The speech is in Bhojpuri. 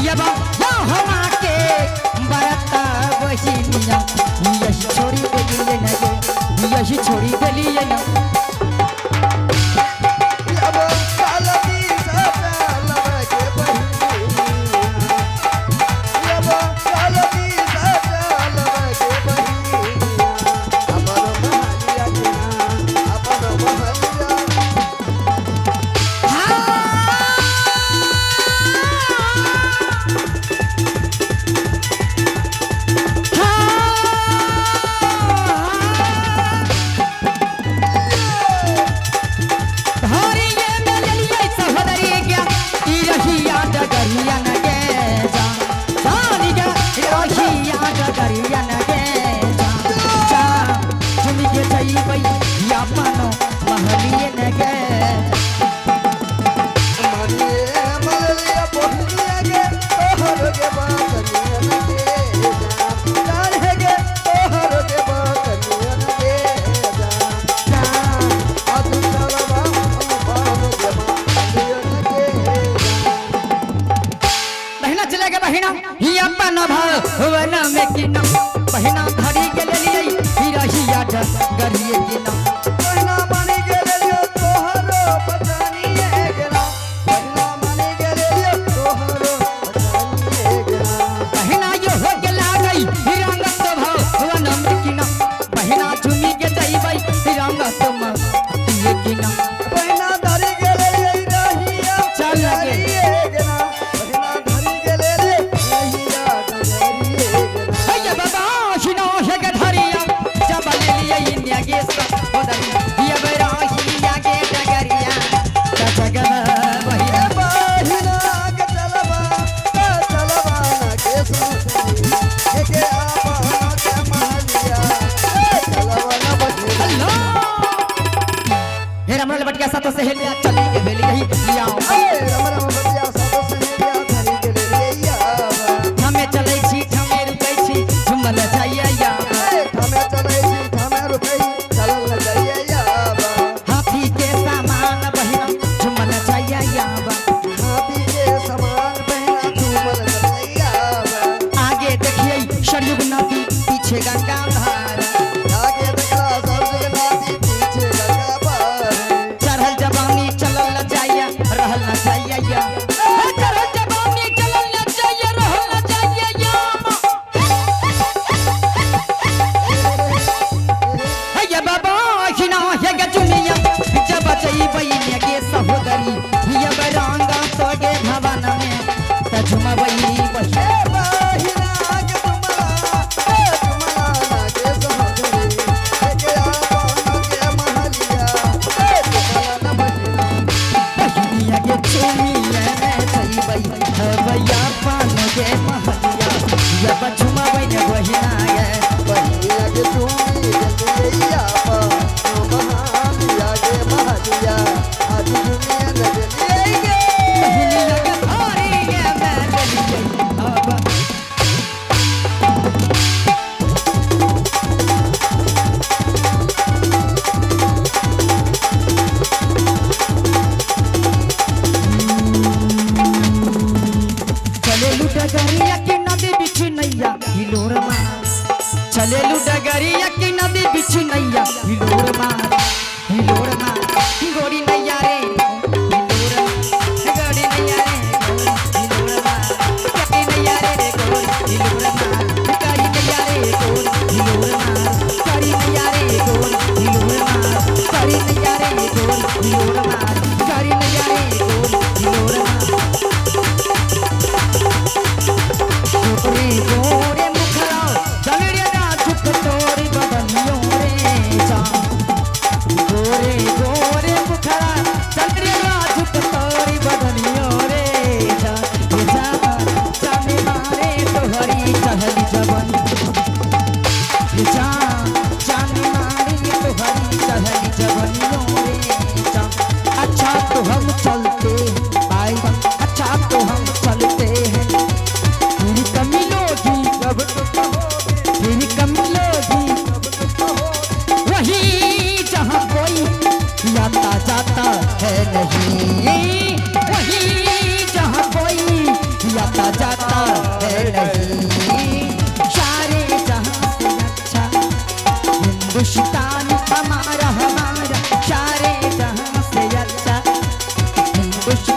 यबा हमा के बरता बहिनिया यही छोड़ी देलिए न गे यही छोड़ी देलिए न भवन में की ना बहिना धरी के ले लिए हिरहिया गरिए की ना बहिना मानी के ले लियो तोहरो बचानी है गेना बहिना मानी के ले लियो तोहरो बचानी है गेना बहिना यो हो के लागई हिरंगत भवन में की ना बहिना झुमी के जइबै हिरंगत में ये की ना बहिना धरी के ले लियो हिरहिया चल लगे गेना बहिना धरी के ले लियो हिरहिया गरिए गेना हे बाबा हिनो हे के धरिया जब ले लिए इंडिया के सब होदरी ये बेरा हिया के डगरिया जगह बहिना बहिना के चलबा ना के सुनी के आपा के महलिया चलबा ना बहिना हेलो हे रमन बटिया सातो सहेलिया चली के भेली रही लिया रमन बटिया सातो सहेलिया धरी के ले लिया हमें चलै छी हमें रुकै छी झुमल जाइया या हमें चलै छी हमें रुकै चलल जाइया या हाथी के सामान बहिना झुमल जाइया या हाथी के सामान बहिना झूमल जाइया आगे देखिए सरयुग नदी पीछे गंगा धार आगे देखला सरयुग नदी पीछे गंगा पार चढ़ल जवानी चलल न जाइया रहल न जाइया या चढ़ल जवानी चलल न जाइया रहल न जाइया या हे बाबा हिना हे गे दुनिया जब जई बइने के सहोदरी ये बरंगा तोगे भवन में त झुमबई बही बहिना के तुमला ना के सहोदरी के आपा के महलिया तुमला ना बहिना बहिनिया के चुमिया में जई बई भैया पान के महलिया ये झुमबई ने बहिना गे बहिना के चूमी के लिया पा महलिया के महलिया आज दुनिया नजरिए गे बहिनिया के धारी गे मैं गलिए अब चलेलू डगरिया की नदी बिछ नैया हिलोर मार चलेलू डगरिया की नदी बिछ नैया हिलोर मार गोरी नैया रे हिलोर गोरी नैया रे हिलोर मार गोरी नैया रे हिलोर मार गोरी नैया रे हिलोर मार गोरी नैया रे हिलोर मार गोरी नैया रे हिलोर मार गोरी नैया रे हिलोर मार गोरे गोरे मुखड़ा जलड़िया ना झुक तोरी बदनियों रे जा गोरे गोरे मुखड़ा जलड़िया ना झुक तोरी बदनियों रे जा जाने मारे तोहरी चहली जवन जा जाने मारे तोहरी चहली जवनियों रे जा अच्छा तो हम चलते भाई अच्छा तो हम चलते हैं तेरी कमी लोगी जब तुम होगे तेरी कमी लोगी वही जहाँ कोई आता जाता है नहीं वही गोष्टी